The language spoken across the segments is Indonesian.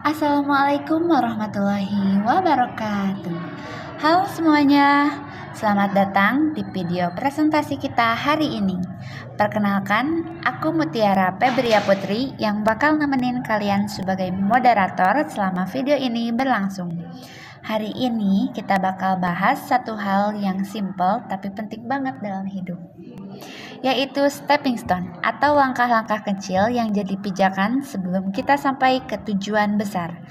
Assalamualaikum warahmatullahi wabarakatuh. Halo semuanya, selamat datang di video presentasi kita hari ini. Perkenalkan, aku Mutiara Febria Putri yang bakal nemenin kalian sebagai moderator selama video ini berlangsung. Hari ini kita bakal bahas satu hal yang simple tapi penting banget dalam hidup, yaitu stepping stone atau langkah-langkah kecil yang jadi pijakan sebelum kita sampai ke tujuan besar.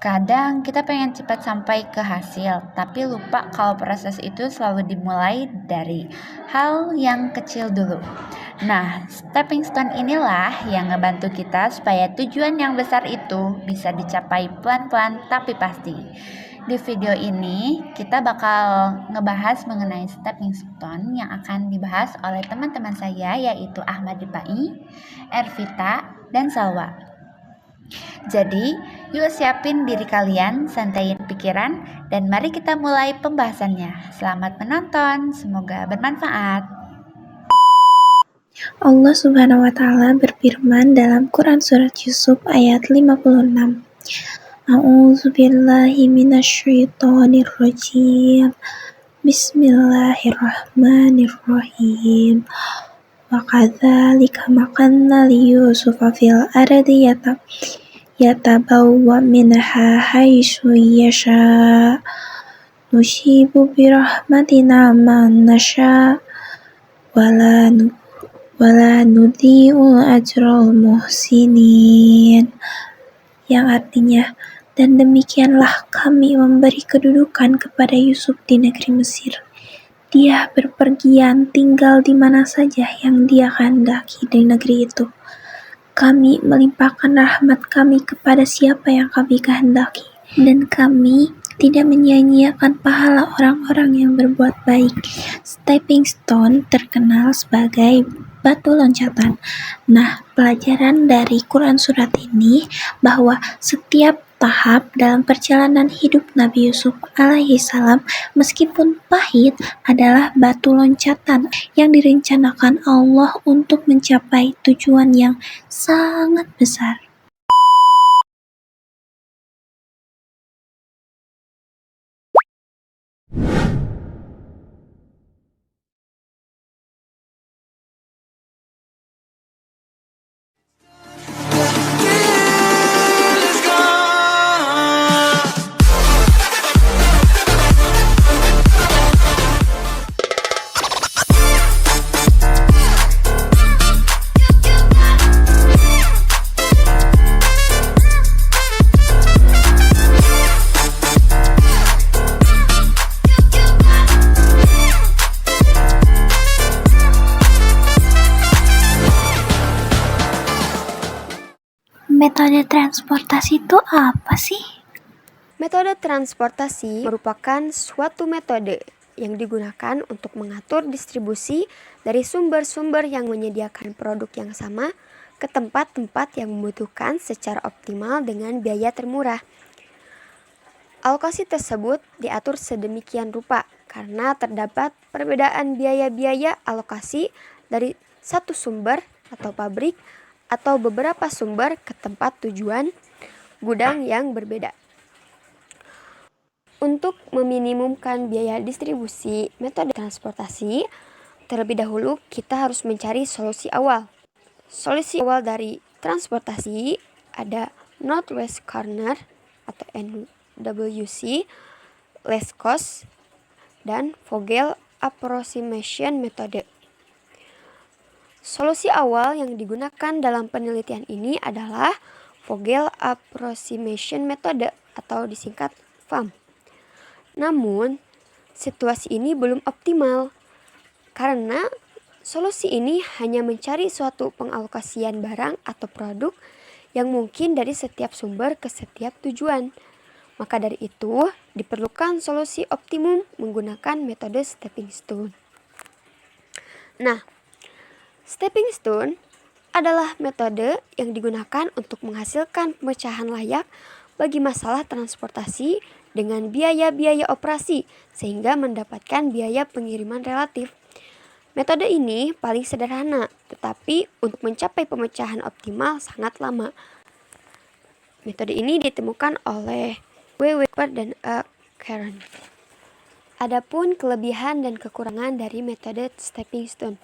Kadang kita pengen cepat sampai ke hasil, tapi lupa kalau proses itu selalu dimulai dari hal yang kecil dulu. Nah, stepping stone inilah yang ngebantu kita supaya tujuan yang besar itu bisa dicapai pelan-pelan tapi pasti. Di video ini kita bakal ngebahas mengenai stepping stone yang akan dibahas oleh teman-teman saya, yaitu Ahmad Dipai, Ervita, dan Salwa. Jadi, yuk siapin diri kalian, santaiin pikiran, dan mari kita mulai pembahasannya. Selamat menonton, semoga bermanfaat. Allah Subhanahu wa Ta'ala berfirman dalam Quran Surat Yusuf ayat 56. A'udzu billahi minasyaitonir rajim. Bismillahirrahmanirrahim. Wa kadzalika makanna li Yusufa fil ardi yatabawwa minha haitsu yasha. Nusibu birahmatina man nasha wala nudhi'u ajral muhsinin, yang artinya, dan demikianlah kami memberi kedudukan kepada Yusuf di negeri Mesir. Dia berpergian tinggal di mana saja yang dia kehendaki di negeri itu. Kami melimpahkan rahmat kami kepada siapa yang kami kehendaki, dan kami tidak menyia-nyiakan pahala orang-orang yang berbuat baik. Stepping stone terkenal sebagai batu loncatan. Nah, pelajaran dari Quran surat ini bahwa setiap tahap dalam perjalanan hidup Nabi Yusuf alaihissalam, meskipun pahit, adalah batu loncatan yang direncanakan Allah untuk mencapai tujuan yang sangat besar. Metode transportasi itu apa sih? Metode transportasi merupakan suatu metode yang digunakan untuk mengatur distribusi dari sumber-sumber yang menyediakan produk yang sama ke tempat-tempat yang membutuhkan secara optimal dengan biaya termurah. Alokasi tersebut diatur sedemikian rupa karena terdapat perbedaan biaya-biaya alokasi dari satu sumber atau pabrik atau beberapa sumber ke tempat tujuan gudang yang berbeda. Untuk meminimumkan biaya distribusi metode transportasi, terlebih dahulu kita harus mencari solusi awal. Solusi awal dari transportasi ada Northwest Corner atau NWC, Least Cost, dan Vogel Approximation Method. Solusi awal yang digunakan dalam penelitian ini adalah Vogel Approximation Method atau disingkat VAM. Namun, situasi ini belum optimal karena solusi ini hanya mencari suatu pengalokasian barang atau produk yang mungkin dari setiap sumber ke setiap tujuan. Maka dari itu, diperlukan solusi optimum menggunakan metode stepping stone. Nah, stepping stone adalah metode yang digunakan untuk menghasilkan pemecahan layak bagi masalah transportasi dengan biaya-biaya operasi sehingga mendapatkan biaya pengiriman relatif. Metode ini paling sederhana, tetapi untuk mencapai pemecahan optimal sangat lama. Metode ini ditemukan oleh W. Weber dan A. Karen. Adapun kelebihan dan kekurangan dari metode stepping stone.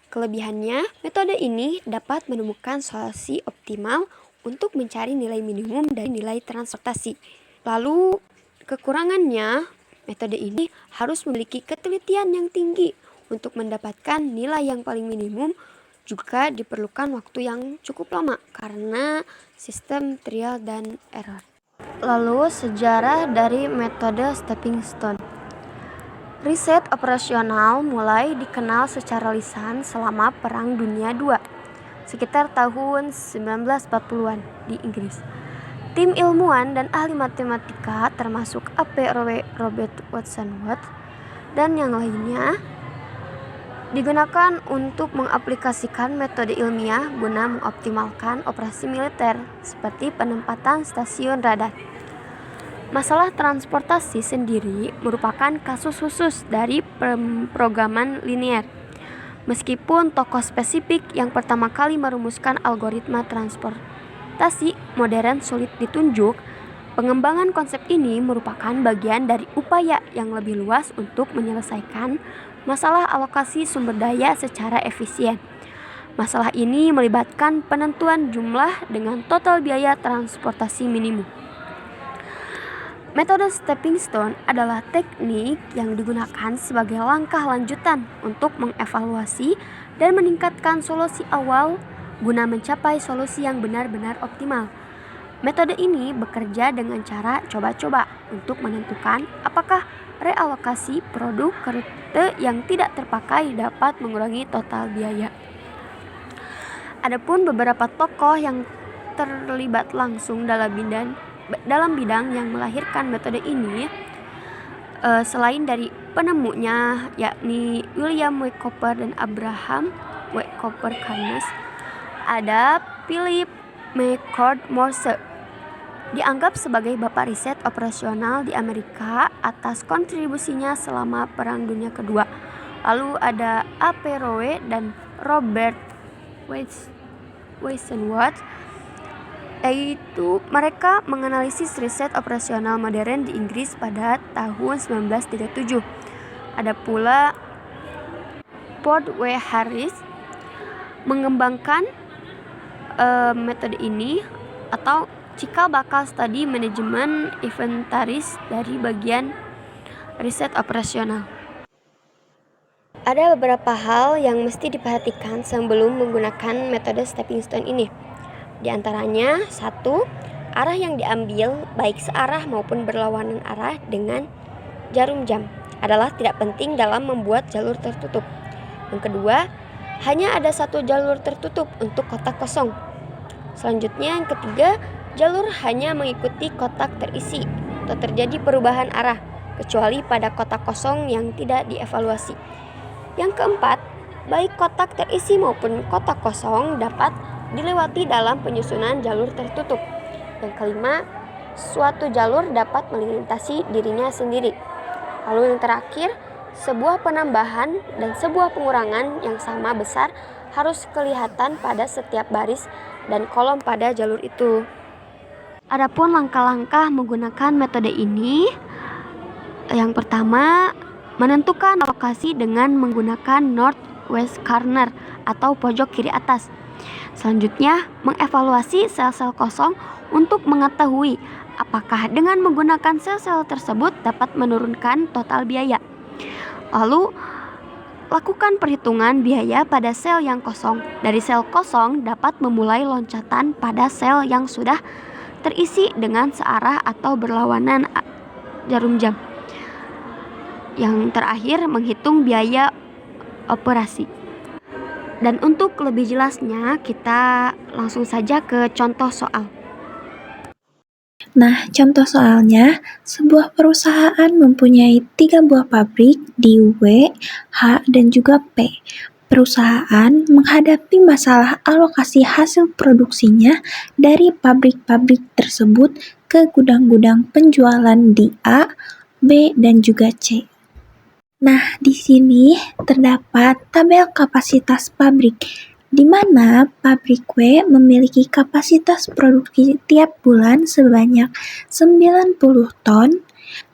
Kelebihannya, metode ini dapat menemukan solusi optimal untuk mencari nilai minimum dari nilai transportasi. Lalu, kekurangannya, metode ini harus memiliki ketelitian yang tinggi untuk mendapatkan nilai yang paling minimum, juga diperlukan waktu yang cukup lama karena sistem trial dan error. Lalu, sejarah dari metode stepping stone. Riset operasional mulai dikenal secara lisan selama Perang Dunia II, sekitar tahun 1940-an di Inggris. Tim ilmuwan dan ahli matematika termasuk A.P. Rowe, Robert Wadsworth, dan yang lainnya digunakan untuk mengaplikasikan metode ilmiah guna mengoptimalkan operasi militer seperti penempatan stasiun radar. Masalah transportasi sendiri merupakan kasus khusus dari pemrograman linear. Meskipun tokoh spesifik yang pertama kali merumuskan algoritma transportasi modern sulit ditunjuk, pengembangan konsep ini merupakan bagian dari upaya yang lebih luas untuk menyelesaikan masalah alokasi sumber daya secara efisien. Masalah ini melibatkan penentuan jumlah dengan total biaya transportasi minimum. Metode stepping stone adalah teknik yang digunakan sebagai langkah lanjutan untuk mengevaluasi dan meningkatkan solusi awal guna mencapai solusi yang benar-benar optimal. Metode ini bekerja dengan cara coba-coba untuk menentukan apakah realokasi produk ke rute yang tidak terpakai dapat mengurangi total biaya. Adapun beberapa tokoh yang terlibat langsung dalam bidang yang melahirkan metode ini, selain dari penemunya yakni William W. Cooper dan Abraham W. Cooper Cairns, ada Philip McCord Morse, dianggap sebagai bapak riset operasional di Amerika atas kontribusinya selama Perang Dunia Kedua. Lalu ada A.P. Rowe dan Robert Wadsworth, yaitu mereka menganalisis riset operasional modern di Inggris pada tahun 1937. Ada pula Ford W. Harris mengembangkan metode ini atau cikal bakal studi manajemen inventaris dari bagian riset operasional. Ada beberapa hal yang mesti diperhatikan sebelum menggunakan metode stepping stone ini. Di antaranya, 1. Arah yang diambil baik searah maupun berlawanan arah dengan jarum jam adalah tidak penting dalam membuat jalur tertutup. Yang kedua, hanya ada satu jalur tertutup untuk kotak kosong. Selanjutnya, yang ketiga, jalur hanya mengikuti kotak terisi atau terjadi perubahan arah, kecuali pada kotak kosong yang tidak dievaluasi. Yang keempat, baik kotak terisi maupun kotak kosong dapat dilewati dalam penyusunan jalur tertutup. Yang kelima, suatu jalur dapat melintasi dirinya sendiri. Lalu yang terakhir, sebuah penambahan dan sebuah pengurangan yang sama besar harus kelihatan pada setiap baris dan kolom pada jalur itu. Adapun langkah-langkah menggunakan metode ini, yang pertama, menentukan lokasi dengan menggunakan northwest corner atau pojok kiri atas. Selanjutnya, mengevaluasi sel-sel kosong untuk mengetahui apakah dengan menggunakan sel-sel tersebut dapat menurunkan total biaya. Lalu, lakukan perhitungan biaya pada sel yang kosong. Dari sel kosong dapat memulai loncatan pada sel yang sudah terisi dengan searah atau berlawanan jarum jam. Yang terakhir, menghitung biaya operasi. Dan untuk lebih jelasnya, kita langsung saja ke contoh soal. Nah, contoh soalnya, sebuah perusahaan mempunyai 3 buah pabrik di W, H, dan juga P. Perusahaan menghadapi masalah alokasi hasil produksinya dari pabrik-pabrik tersebut ke gudang-gudang penjualan di A, B, dan juga C. Nah, di sini terdapat tabel kapasitas pabrik di mana pabrik W memiliki kapasitas produksi tiap bulan sebanyak 90 ton,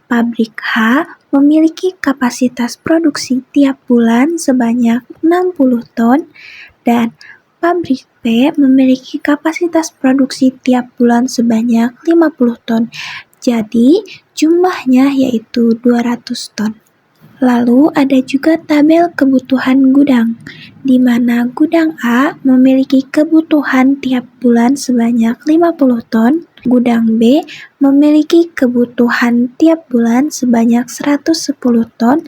pabrik H memiliki kapasitas produksi tiap bulan sebanyak 60 ton, dan pabrik P memiliki kapasitas produksi tiap bulan sebanyak 50 ton. Jadi, jumlahnya yaitu 200 ton. Lalu ada juga tabel kebutuhan gudang, di mana gudang A memiliki kebutuhan tiap bulan sebanyak 50 ton, gudang B memiliki kebutuhan tiap bulan sebanyak 110 ton,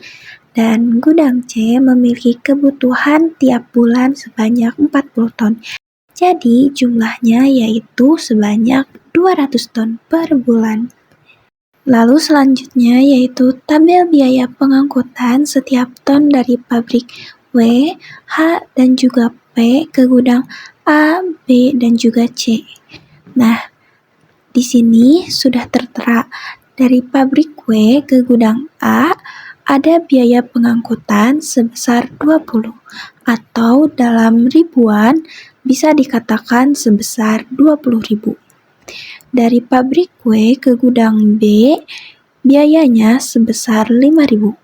dan gudang C memiliki kebutuhan tiap bulan sebanyak 40 ton. Jadi jumlahnya yaitu sebanyak 200 ton per bulan. Lalu selanjutnya yaitu tabel biaya pengangkutan setiap ton dari pabrik W, H, dan juga P ke gudang A, B, dan juga C. Nah, di sini sudah tertera dari pabrik W ke gudang A ada biaya pengangkutan sebesar 20 atau dalam ribuan bisa dikatakan sebesar 20.000. Dari pabrik W ke gudang B, biayanya sebesar 5.000.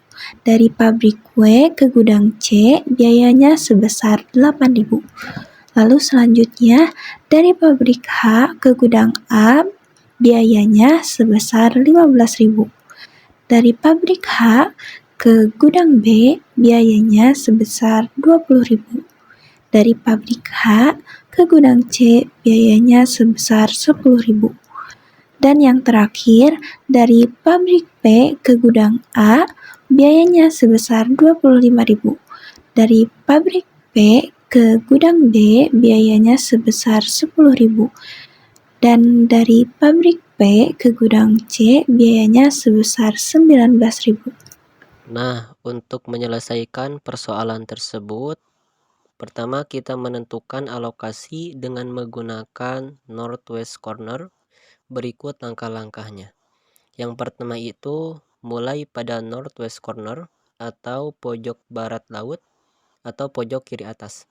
Dari pabrik W ke gudang C, biayanya sebesar 8.000. Lalu selanjutnya, dari pabrik H ke gudang A, biayanya sebesar 15.000. Dari pabrik H ke gudang B, biayanya sebesar 20.000. Dari pabrik H ke gudang C, biayanya sebesar 10.000. Dan yang terakhir, dari pabrik P ke gudang A, biayanya sebesar 25.000. Dari pabrik P ke gudang B, biayanya sebesar 10.000. Dan dari pabrik P ke gudang C, biayanya sebesar 19.000. Nah, untuk menyelesaikan persoalan tersebut, pertama kita menentukan alokasi dengan menggunakan northwest corner. Berikut langkah-langkahnya. Yang pertama itu mulai pada northwest corner atau pojok barat laut atau pojok kiri atas.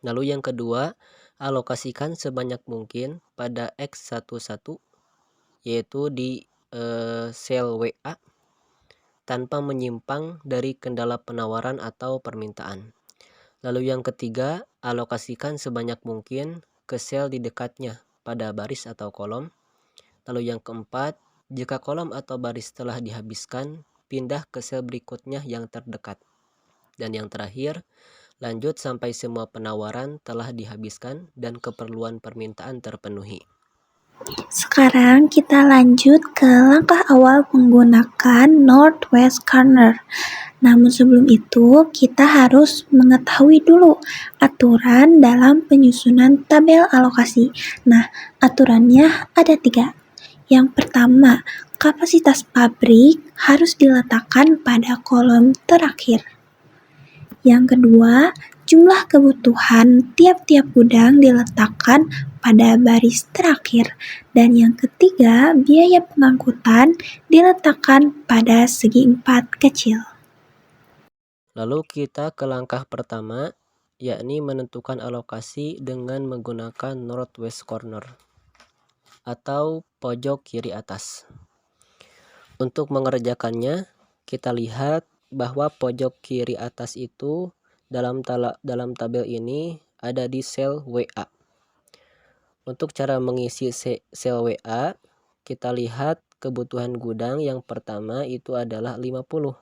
Lalu yang kedua, alokasikan sebanyak mungkin pada X11 yaitu di sel WA tanpa menyimpang dari kendala penawaran atau permintaan. Lalu yang ketiga, alokasikan sebanyak mungkin ke sel di dekatnya pada baris atau kolom. Lalu yang keempat, jika kolom atau baris telah dihabiskan, pindah ke sel berikutnya yang terdekat. Dan yang terakhir, lanjut sampai semua penawaran telah dihabiskan dan keperluan permintaan terpenuhi. Sekarang kita lanjut ke langkah awal menggunakan northwest corner. Namun sebelum itu, kita harus mengetahui dulu aturan dalam penyusunan tabel alokasi. Nah, aturannya ada 3. Yang pertama, kapasitas pabrik harus diletakkan pada kolom terakhir. Yang kedua, jumlah kebutuhan tiap-tiap gudang diletakkan pada baris terakhir. Dan yang ketiga, biaya pengangkutan diletakkan pada segi 4 kecil. Lalu kita ke langkah pertama, yakni menentukan alokasi dengan menggunakan northwest corner atau pojok kiri atas. Untuk mengerjakannya, kita lihat bahwa pojok kiri atas itu dalam tabel ini ada di sel WA. Untuk cara mengisi sel WA, kita lihat kebutuhan gudang yang pertama itu adalah 50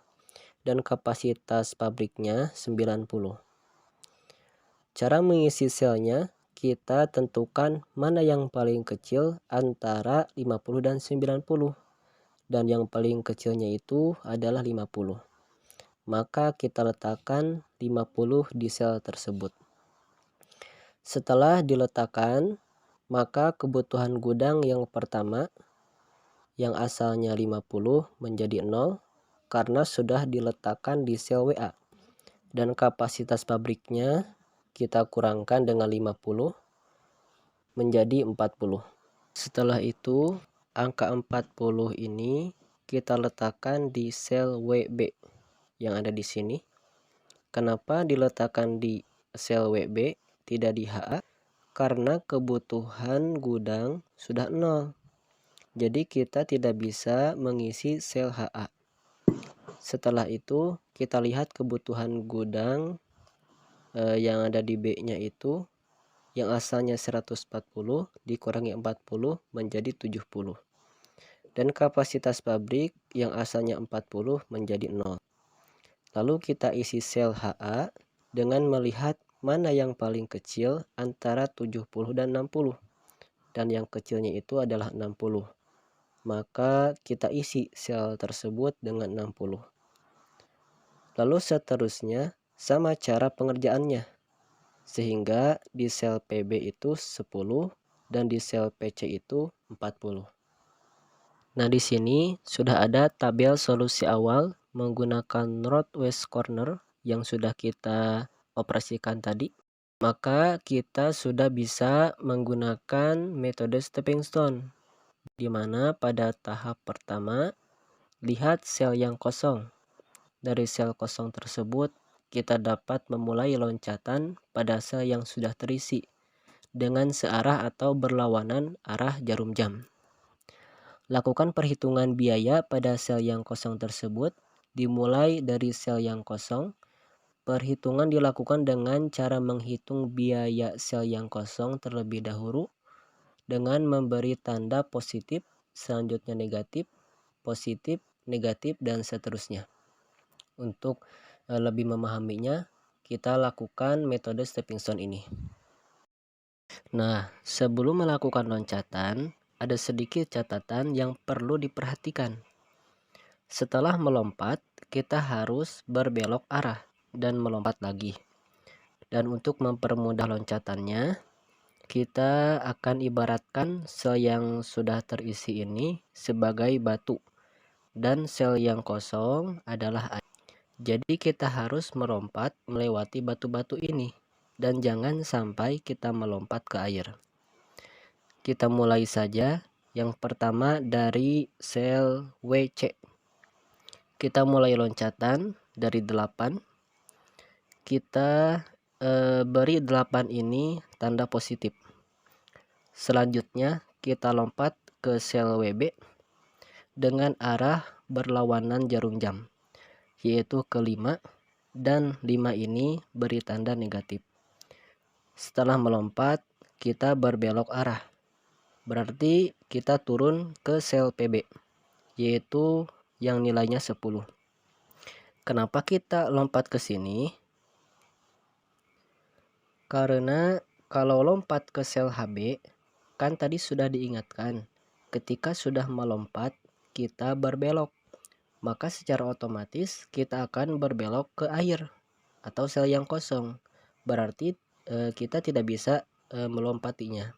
dan kapasitas pabriknya 90. Cara mengisi selnya, kita tentukan mana yang paling kecil antara 50 dan 90. Dan yang paling kecilnya itu adalah 50. Maka kita letakkan 50 di sel tersebut. Setelah diletakkan, maka kebutuhan gudang yang pertama yang asalnya 50 menjadi 0 karena sudah diletakkan di sel WA. Dan kapasitas pabriknya kita kurangkan dengan 50 menjadi 40. Setelah itu, angka 40 ini kita letakkan di sel WB yang ada di sini. Kenapa diletakkan di sel WB, tidak di HA karena kebutuhan gudang sudah 0. Jadi kita tidak bisa mengisi sel HA. Setelah itu kita lihat kebutuhan gudang yang ada di B-nya itu, yang asalnya 140 dikurangi 40 menjadi 70. Dan kapasitas pabrik yang asalnya 40 menjadi 0. Lalu kita isi sel HA dengan melihat mana yang paling kecil antara 70 dan 60. Dan yang kecilnya itu adalah 60. Maka kita isi sel tersebut dengan 60. Lalu seterusnya sama cara pengerjaannya. Sehingga di sel PB itu 10 dan di sel PC itu 40. Nah, di sini sudah ada tabel solusi awal menggunakan northwest corner yang sudah kita operasikan tadi. Maka kita sudah bisa menggunakan metode stepping stone, di mana pada tahap pertama lihat sel yang kosong. Dari sel kosong tersebut kita dapat memulai loncatan pada sel yang sudah terisi dengan searah atau berlawanan arah jarum jam. Lakukan perhitungan biaya pada sel yang kosong tersebut dimulai dari sel yang kosong. Perhitungan dilakukan dengan cara menghitung biaya sel yang kosong terlebih dahulu dengan memberi tanda positif, selanjutnya negatif, positif, negatif, dan seterusnya. Untuk lebih memahaminya, kita lakukan metode stepping stone ini. Nah, sebelum melakukan loncatan, ada sedikit catatan yang perlu diperhatikan. Setelah melompat, kita harus berbelok arah dan melompat lagi. Dan untuk mempermudah loncatannya, kita akan ibaratkan sel yang sudah terisi ini sebagai batu dan sel yang kosong adalah air. Jadi kita harus melompat melewati batu-batu ini dan jangan sampai kita melompat ke air. Kita mulai saja. Yang pertama dari sel WC. Kita mulai loncatan dari 8. Kita beri 8 ini tanda positif. Selanjutnya kita lompat ke sel WB dengan arah berlawanan jarum jam, yaitu ke 5, dan 5 ini beri tanda negatif. Setelah melompat, kita berbelok arah. Berarti kita turun ke sel PB, yaitu yang nilainya 10. Kenapa kita lompat ke sini? Karena kalau lompat ke sel HB, kan tadi sudah diingatkan, ketika sudah melompat, kita berbelok. Maka secara otomatis kita akan berbelok ke air atau sel yang kosong. Berarti kita tidak bisa melompatinya.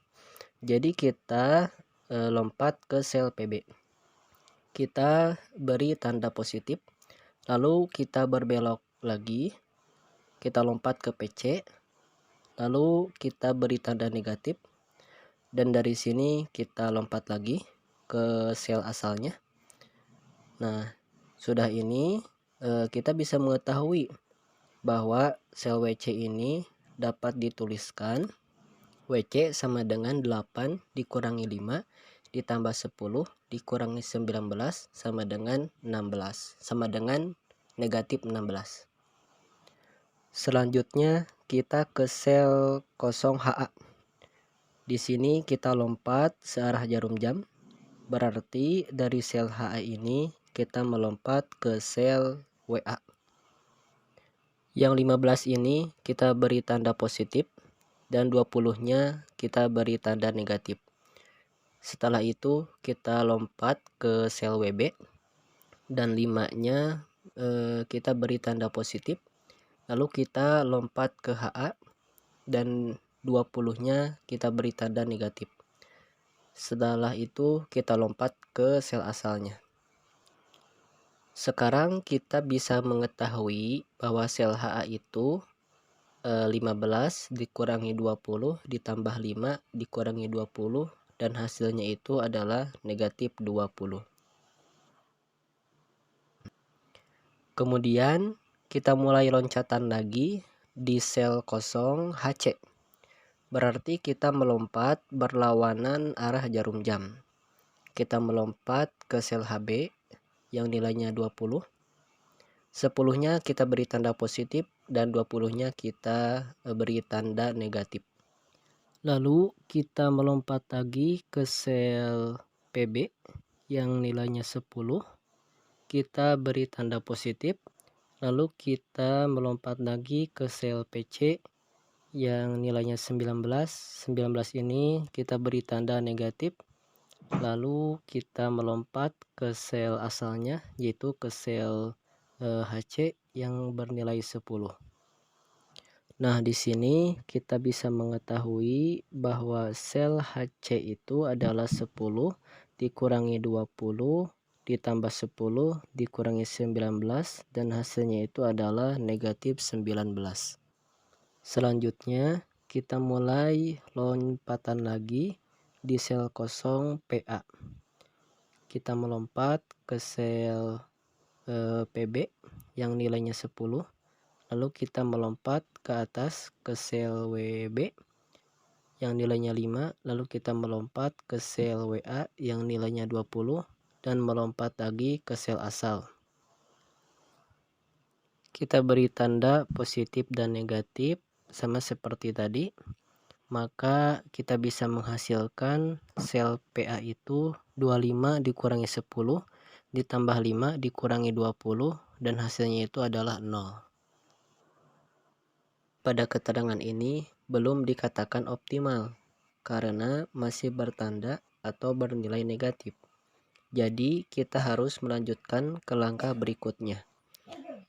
Jadi kita lompat ke sel PB. Kita beri tanda positif. Lalu kita berbelok lagi. Kita lompat ke PC. Lalu kita beri tanda negatif. Dan dari sini kita lompat lagi ke sel asalnya. Nah, sudah ini kita bisa mengetahui bahwa sel WC ini dapat dituliskan WC sama dengan 8 dikurangi 5 ditambah 10 dikurangi 19 sama dengan 16 sama dengan negatif 16. Selanjutnya kita ke sel 0 HA. Di sini kita lompat searah jarum jam. Berarti dari sel HA ini kita melompat ke sel WA. Yang 15 ini kita beri tanda positif dan 20-nya kita beri tanda negatif. Setelah itu kita lompat ke sel WB dan 5-nya kita beri tanda positif. Lalu kita lompat ke HA dan 20-nya kita beri tanda negatif. Setelah itu kita lompat ke sel asalnya. Sekarang kita bisa mengetahui bahwa sel HA itu 15 dikurangi 20 ditambah 5 dikurangi 20 dan hasilnya itu adalah negatif 20. Kemudian kita mulai loncatan lagi di sel 0 HC. Berarti kita melompat berlawanan arah jarum jam. Kita melompat ke sel HB yang nilainya 20. 10-nya kita beri tanda positif dan 20-nya kita beri tanda negatif. Lalu kita melompat lagi ke sel PB yang nilainya 10. Kita beri tanda positif. Lalu kita melompat lagi ke sel PC yang nilainya 19. 19 ini kita beri tanda negatif. Lalu kita melompat ke sel asalnya, yaitu ke sel HC yang bernilai 10. Nah, di sini kita bisa mengetahui bahwa sel HC itu adalah 10 dikurangi 20 ditambah 10 dikurangi 19 dan hasilnya itu adalah negatif 19. Selanjutnya kita mulai lompatan lagi di sel kosong PA. Kita melompat ke sel PB yang nilainya 10. Lalu kita melompat ke atas ke sel WB yang nilainya 5. Lalu kita melompat ke sel WA yang nilainya 20 dan melompat lagi ke sel asal. Kita beri tanda positif dan negatif sama seperti tadi. Maka kita bisa menghasilkan sel PA itu 25 dikurangi 10 ditambah 5 dikurangi 20 dan hasilnya itu adalah 0. Pada keterangan ini belum dikatakan optimal karena masih bertanda atau bernilai negatif. Jadi kita harus melanjutkan ke langkah berikutnya,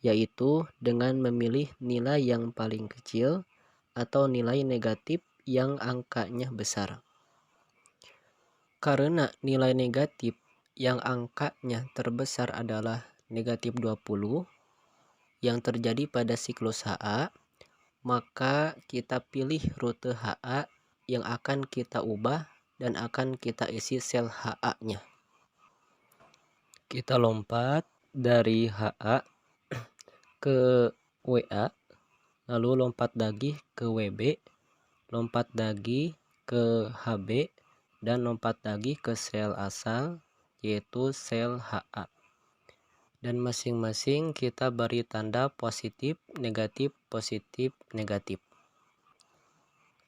yaitu dengan memilih nilai yang paling kecil atau nilai negatif yang angkanya besar. Karena nilai negatif yang angkanya terbesar adalah negatif 20 yang terjadi pada siklus HA, maka kita pilih rute HA yang akan kita ubah dan akan kita isi sel HA-nya. Kita lompat dari HA ke WA, lalu lompat lagi ke WB, lompat lagi ke HB, dan lompat lagi ke sel asal, yaitu sel HA. Dan masing-masing kita beri tanda positif, negatif, positif, negatif.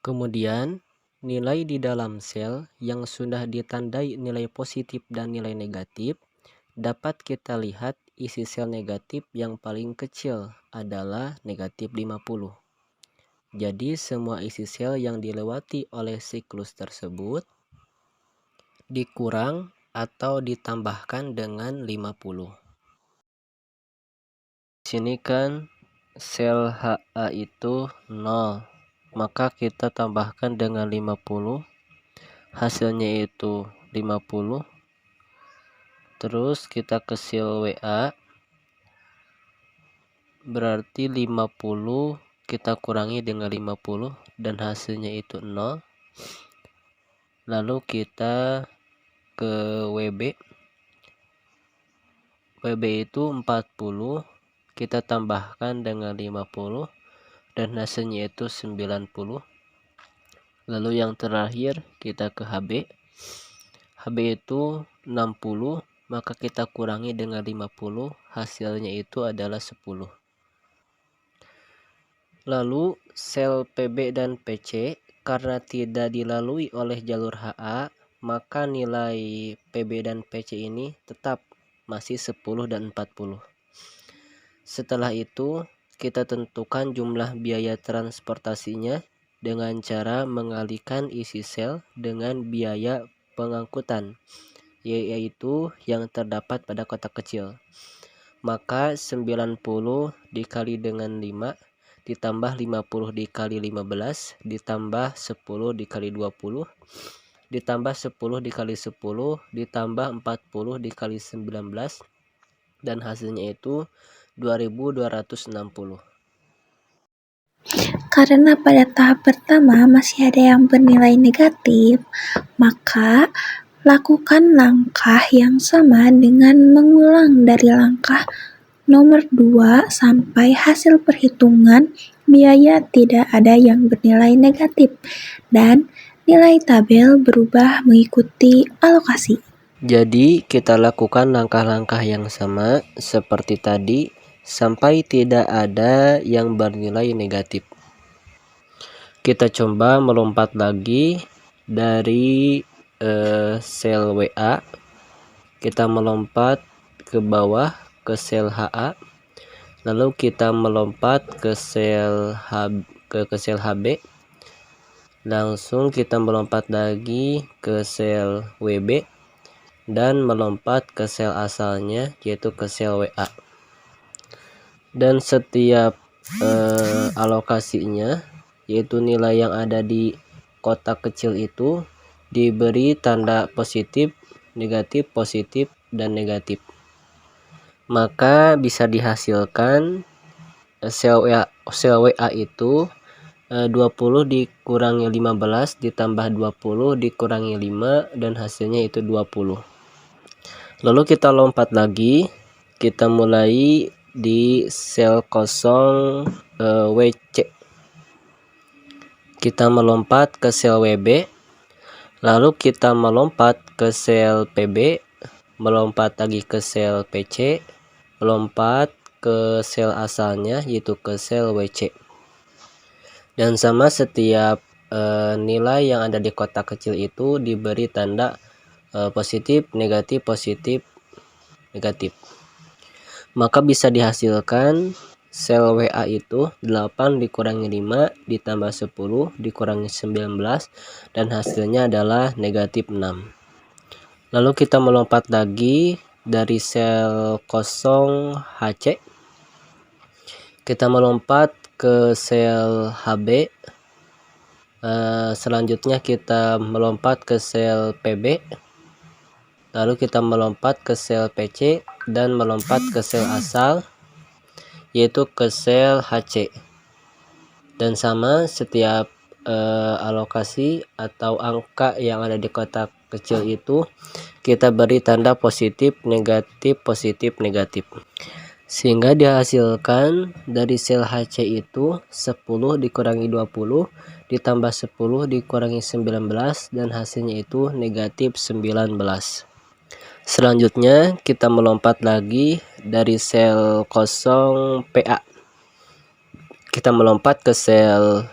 Kemudian, nilai di dalam sel yang sudah ditandai nilai positif dan nilai negatif, dapat kita lihat isi sel negatif yang paling kecil adalah negatif 50. Jadi semua isi sel yang dilewati oleh siklus tersebut dikurang atau ditambahkan dengan 50. Di sini kan sel HA itu 0, maka kita tambahkan dengan 50, hasilnya itu 50. Terus kita ke sel WA, berarti 50 kita kurangi dengan 50 dan hasilnya itu 0. Lalu kita ke WB. WB itu 40, kita tambahkan dengan 50 dan hasilnya itu 90. Lalu yang terakhir kita ke HB. HB itu 60, maka kita kurangi dengan 50, hasilnya itu adalah 10. Lalu sel PB dan PC karena tidak dilalui oleh jalur HA, maka nilai PB dan PC ini tetap masih 10 dan 40. Setelah itu kita tentukan jumlah biaya transportasinya dengan cara mengalihkan isi sel dengan biaya pengangkutan, yaitu yang terdapat pada kotak kecil. Maka 90 dikali dengan 5 ditambah 50 dikali 15 ditambah 10 dikali 20 ditambah 10 dikali 10 ditambah 40 dikali 19 dan hasilnya itu 2260. Karena pada tahap pertama masih ada yang bernilai negatif, maka lakukan langkah yang sama dengan mengulang dari langkah nomor 2 sampai hasil perhitungan biaya tidak ada yang bernilai negatif, dan nilai tabel berubah mengikuti alokasi. Jadi, kita lakukan langkah-langkah yang sama seperti tadi sampai tidak ada yang bernilai negatif. Kita coba melompat lagi dari sel WA. Kita melompat ke bawah ke sel HA. Lalu kita melompat ke sel HB. Langsung kita melompat lagi ke sel WB dan melompat ke sel asalnya, yaitu ke sel WA. Dan setiap alokasinya, yaitu nilai yang ada di kotak kecil itu, diberi tanda positif, negatif, positif, dan negatif. Maka bisa dihasilkan sel WA itu 20 dikurangi 15 ditambah 20 dikurangi 5, dan hasilnya itu 20. Lalu kita lompat lagi, kita mulai di sel kosong WC. Kita melompat ke sel WB, lalu kita melompat ke sel PB, melompat lagi ke sel PC, melompat ke sel asalnya, yaitu ke sel WC. Dan sama, setiap nilai yang ada di kotak kecil itu diberi tanda positif, negatif, positif, negatif. Maka bisa dihasilkan sel WA itu 8 dikurangi 5 ditambah 10 dikurangi 19, dan hasilnya adalah negatif 6. Lalu kita melompat lagi dari sel kosong HC. Kita melompat ke sel HB. Selanjutnya kita melompat ke sel PB. Lalu kita melompat ke sel PC dan melompat ke sel asal, yaitu ke sel HC. Dan sama, setiap alokasi atau angka yang ada di kotak kecil itu kita beri tanda positif, negatif, positif, negatif. Sehingga dihasilkan dari sel HC itu 10 dikurangi 20 ditambah 10 dikurangi 19, dan hasilnya itu negatif 19. Selanjutnya kita melompat lagi dari sel kosong PA. Kita melompat ke sel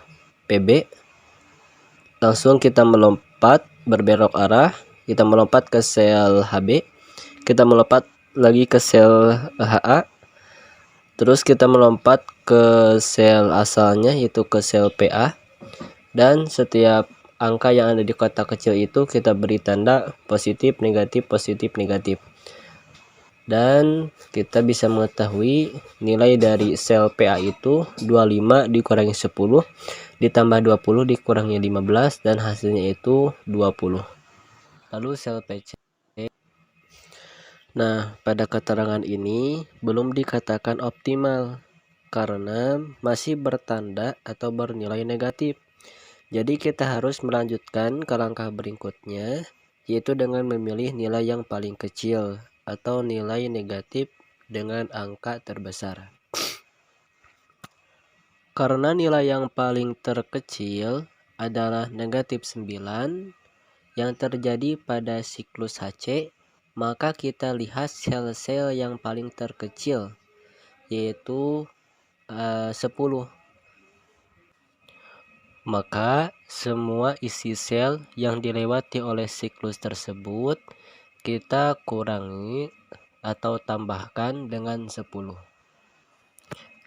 PB. Langsung kita melompat berbelok arah. Kita melompat ke sel HB. Kita melompat lagi ke sel HA. Terus kita melompat ke sel asalnya, yaitu ke sel PA. Dan setiap angka yang ada di kotak kecil itu kita beri tanda positif, negatif, positif, negatif. Dan kita bisa mengetahui nilai dari sel PA itu 25 dikurangi 10 ditambah 20 dikurangi 15, dan hasilnya itu 20. Lalu sel PC. Nah, pada keterangan ini belum dikatakan optimal karena masih bertanda atau bernilai negatif. Jadi kita harus melanjutkan ke langkah berikutnya, yaitu dengan memilih nilai yang paling kecil atau nilai negatif dengan angka terbesar. Karena nilai yang paling terkecil adalah negatif 9 yang terjadi pada siklus HC, maka kita lihat sel-sel yang paling terkecil, yaitu 10. Maka semua isi sel yang dilewati oleh siklus tersebut kita kurangi atau tambahkan dengan 10.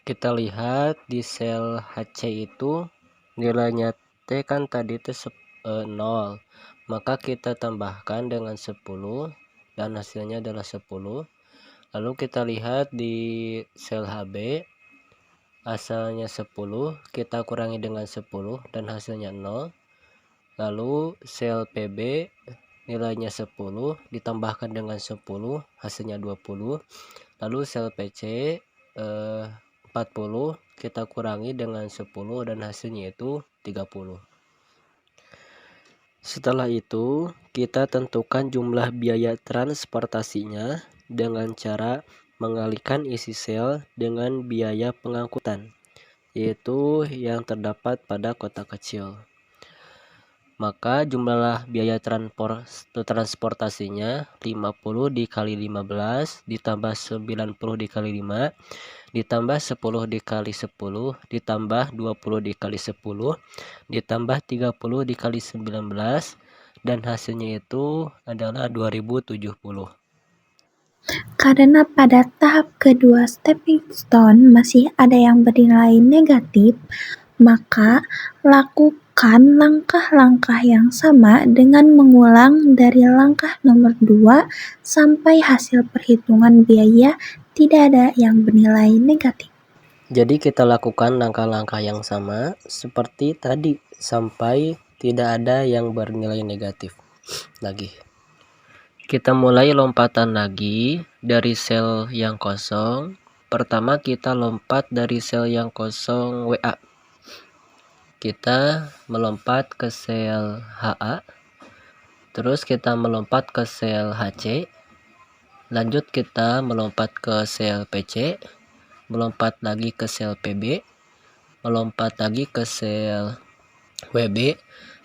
Kita lihat di sel HC itu nilainya T kan tadi itu 0. Maka kita tambahkan dengan 10 dan hasilnya adalah 10. Lalu kita lihat di sel HB, asalnya 10, kita kurangi dengan 10 dan hasilnya 0. Lalu sel PB nilainya 10 ditambahkan dengan 10, hasilnya 20. Lalu sel PC 40 kita kurangi dengan 10 dan hasilnya itu 30. Setelah itu kita tentukan jumlah biaya transportasinya dengan cara mengalihkan isi sel dengan biaya pengangkutan, yaitu yang terdapat pada kota kecil. Maka jumlah biaya transportasinya 50 dikali 15 ditambah 90 dikali 5 ditambah 10 dikali 10 ditambah 20 dikali 10 ditambah 30 dikali 19 dan hasilnya itu adalah 2070. Karena pada tahap kedua stepping stone masih ada yang bernilai negatif, maka lakukan langkah-langkah yang sama dengan mengulang dari langkah nomor 2 sampai hasil perhitungan biaya tidak ada yang bernilai negatif. Jadi kita lakukan langkah-langkah yang sama seperti tadi sampai tidak ada yang bernilai negatif lagi. Kita mulai lompatan lagi dari sel yang kosong. Pertama kita lompat dari sel yang kosong WA. Kita melompat ke sel HA. Terus kita melompat ke sel HC. Lanjut kita melompat ke sel PC. Melompat lagi ke sel PB. Melompat lagi ke sel WB.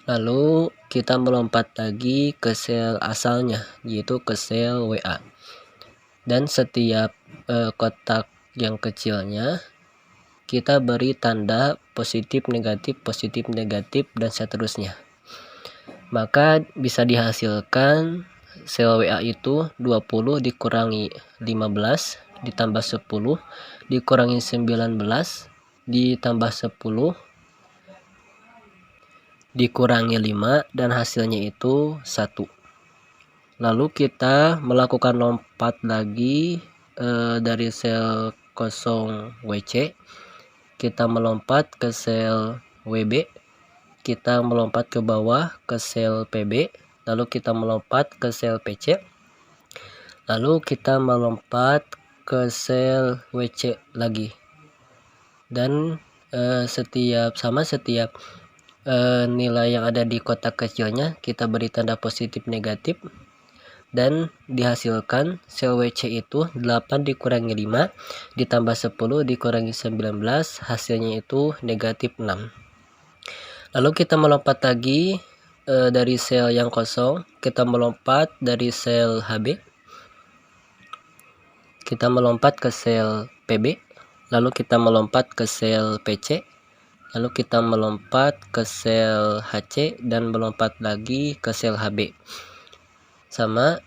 Lalu kita melompat lagi ke sel asalnya, yaitu ke sel WA. Dan setiap kotak yang kecilnya kita beri tanda positif, negatif, dan seterusnya. Maka bisa dihasilkan sel WA itu 20 dikurangi 15 ditambah 10 dikurangi 19 ditambah 10 dikurangi 5 dan hasilnya itu 1. Lalu kita melakukan lompat lagi dari sel kosong WC. Kita melompat ke sel WB. Kita melompat ke bawah ke sel PB. Lalu kita melompat ke sel PC. Lalu kita melompat ke sel WC lagi. Dan setiap nilai yang ada di kotak kecilnya kita beri tanda positif negatif dan dihasilkan sel WC itu 8 dikurangi 5 ditambah 10 dikurangi 19 hasilnya itu negatif 6. Lalu kita melompat lagi dari sel yang kosong, kita melompat dari sel HB, kita melompat ke sel PB, lalu kita melompat ke sel PC, lalu kita melompat ke sel HC dan melompat lagi ke sel HB. Sama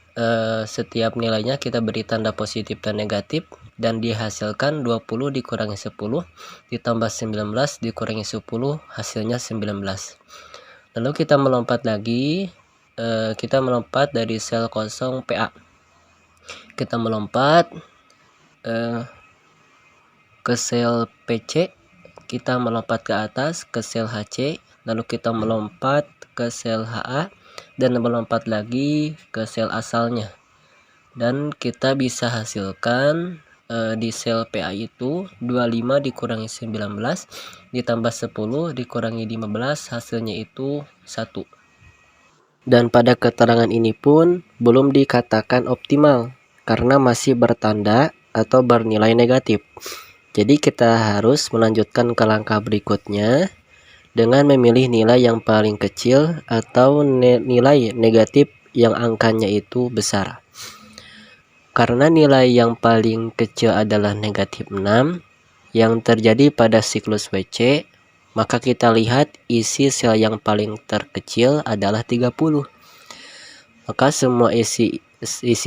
setiap nilainya kita beri tanda positif dan negatif dan dihasilkan 20 dikurangi 10 ditambah 19 dikurangi 10 hasilnya 19. Lalu kita melompat lagi, kita melompat dari sel kosong PA. Kita melompat ke sel PC, kita melompat ke atas ke sel HC, lalu kita melompat ke sel HA dan melompat lagi ke sel asalnya. Dan kita bisa hasilkan di sel PA itu 25 dikurangi 19 ditambah 10 dikurangi 15 hasilnya itu 1. Dan pada keterangan ini pun belum dikatakan optimal karena masih bertanda atau bernilai negatif. Jadi kita harus melanjutkan ke langkah berikutnya dengan memilih nilai yang paling kecil atau nilai negatif yang angkanya itu besar. Karena nilai yang paling kecil adalah negatif 6 yang terjadi pada siklus WC, maka kita lihat isi sel yang paling terkecil adalah 30. Maka semua isi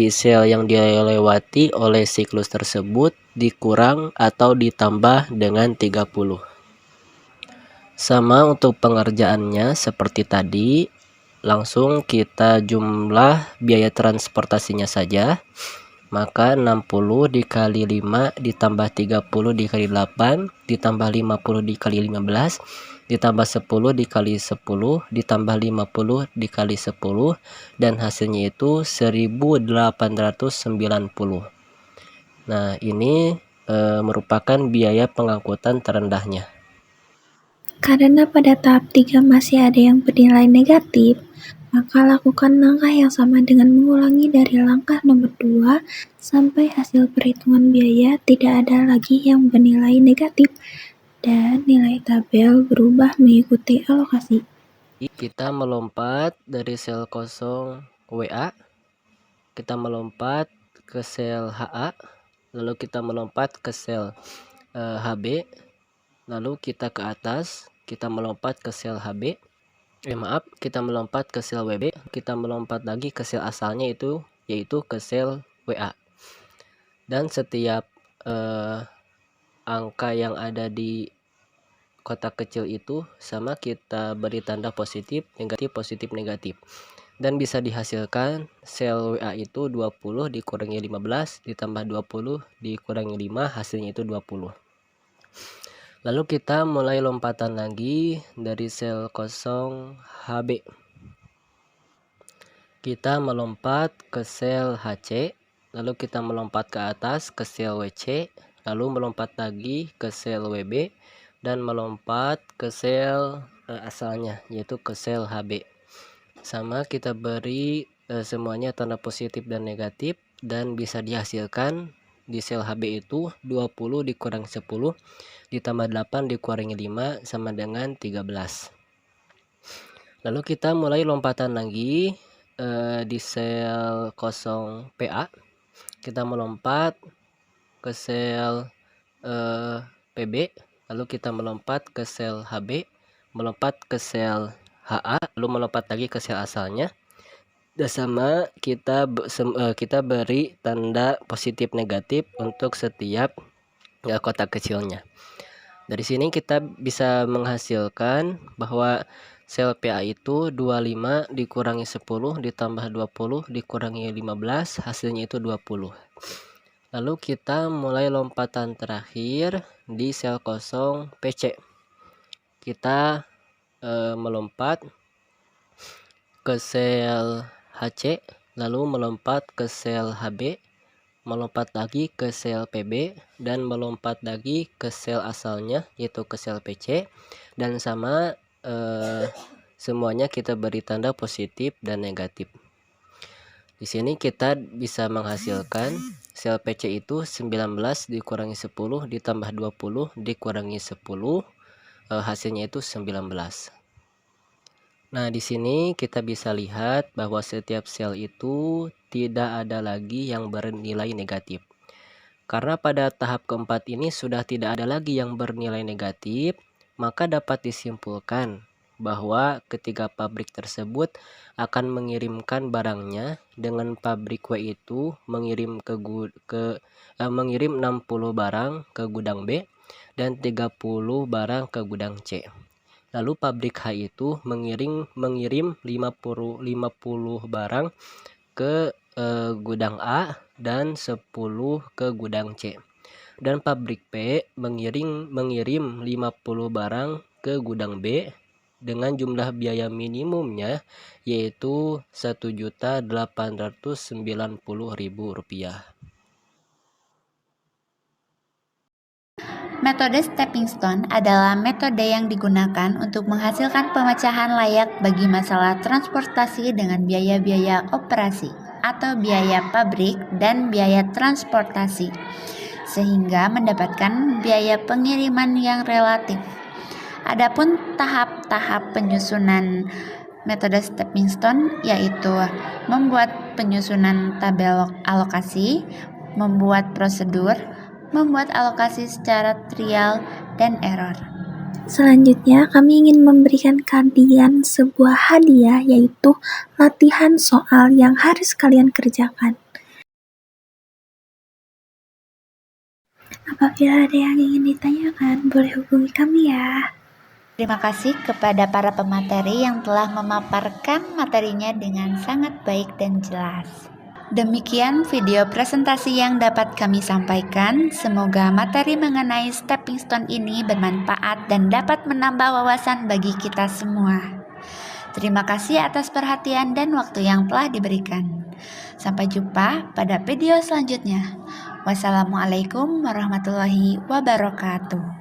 sel yang dilewati oleh siklus tersebut dikurang atau ditambah dengan 30. Sama untuk pengerjaannya seperti tadi, langsung kita jumlah biaya transportasinya saja. Maka 60 dikali 5 ditambah 30 dikali 8 ditambah 50 dikali 15 ditambah 10 dikali 10 ditambah 50 dikali 10 dan hasilnya itu 1890. Nah, ini merupakan biaya pengangkutan terendahnya. Karena pada tahap 3 masih ada yang bernilai negatif, maka lakukan langkah yang sama dengan mengulangi dari langkah nomor 2 sampai hasil perhitungan biaya tidak ada lagi yang bernilai negatif. dan nilai tabel berubah mengikuti alokasi. Kita melompat dari sel kosong WA, kita melompat ke sel HA, lalu kita melompat ke sel HB, lalu kita ke atas, kita melompat ke sel HB, kita melompat ke sel WB, kita melompat lagi ke sel asalnya yaitu ke sel WA. Dan setiap angka yang ada di kotak kecil itu sama kita beri tanda positif, negatif, dan bisa dihasilkan sel WA itu 20 dikurangi 15 ditambah 20 dikurangi 5, hasilnya itu 20. Lalu kita mulai lompatan lagi dari sel kosong HB, kita melompat ke sel HC, lalu kita melompat ke atas ke sel WC, lalu melompat lagi ke sel WB, dan melompat ke sel asalnya yaitu ke sel HB. Sama kita beri semuanya tanda positif dan negatif, dan bisa dihasilkan di sel HB itu 20 dikurang 10 ditambah 8 dikurangi 5 sama dengan 13. Lalu kita mulai lompatan lagi di sel kosong PA, kita melompat ke sel PB, lalu kita melompat ke sel HB, melompat ke sel HA, lalu melompat lagi ke sel asalnya. Dan sama kita beri tanda positif negatif untuk setiap kotak kecilnya. Dari sini kita bisa menghasilkan bahwa sel PA itu 25 dikurangi 10 ditambah 20 dikurangi 15, hasilnya itu 20. Lalu kita mulai lompatan terakhir di sel kosong PC. Kita melompat ke sel HC, lalu melompat ke sel HB, melompat lagi ke sel PB, dan melompat lagi ke sel asalnya yaitu ke sel PC, dan sama semuanya kita beri tanda positif dan negatif. Di sini kita bisa menghasilkan sel PC itu 19 dikurangi 10 ditambah 20 dikurangi 10, hasilnya itu 19. Nah, di sini kita bisa lihat bahwa setiap sel itu tidak ada lagi yang bernilai negatif. Karena pada tahap keempat ini sudah tidak ada lagi yang bernilai negatif, maka dapat disimpulkan bahwa ketiga pabrik tersebut akan mengirimkan barangnya dengan pabrik W itu mengirim mengirim 60 barang ke gudang B dan 30 barang ke gudang C. Lalu pabrik H itu mengirim 50 barang ke gudang A dan 10 ke gudang C. Dan pabrik P mengirim 50 barang ke gudang B dengan jumlah biaya minimumnya yaitu Rp1.890.000. Metode stepping stone adalah metode yang digunakan untuk menghasilkan pemecahan layak bagi masalah transportasi dengan biaya-biaya operasi atau biaya pabrik dan biaya transportasi, sehingga mendapatkan biaya pengiriman yang relatif. Adapun tahap-tahap penyusunan metode stepping stone yaitu membuat penyusunan tabel alokasi, membuat prosedur, membuat alokasi secara trial dan error. Selanjutnya, kami ingin memberikan kalian sebuah hadiah, yaitu latihan soal yang harus kalian kerjakan. Apabila ada yang ingin ditanyakan, boleh hubungi kami ya. Terima kasih kepada para pemateri yang telah memaparkan materinya dengan sangat baik dan jelas. Demikian video presentasi yang dapat kami sampaikan. Semoga materi mengenai stepping stone ini bermanfaat dan dapat menambah wawasan bagi kita semua. Terima kasih atas perhatian dan waktu yang telah diberikan. Sampai jumpa pada video selanjutnya. Wassalamualaikum warahmatullahi wabarakatuh.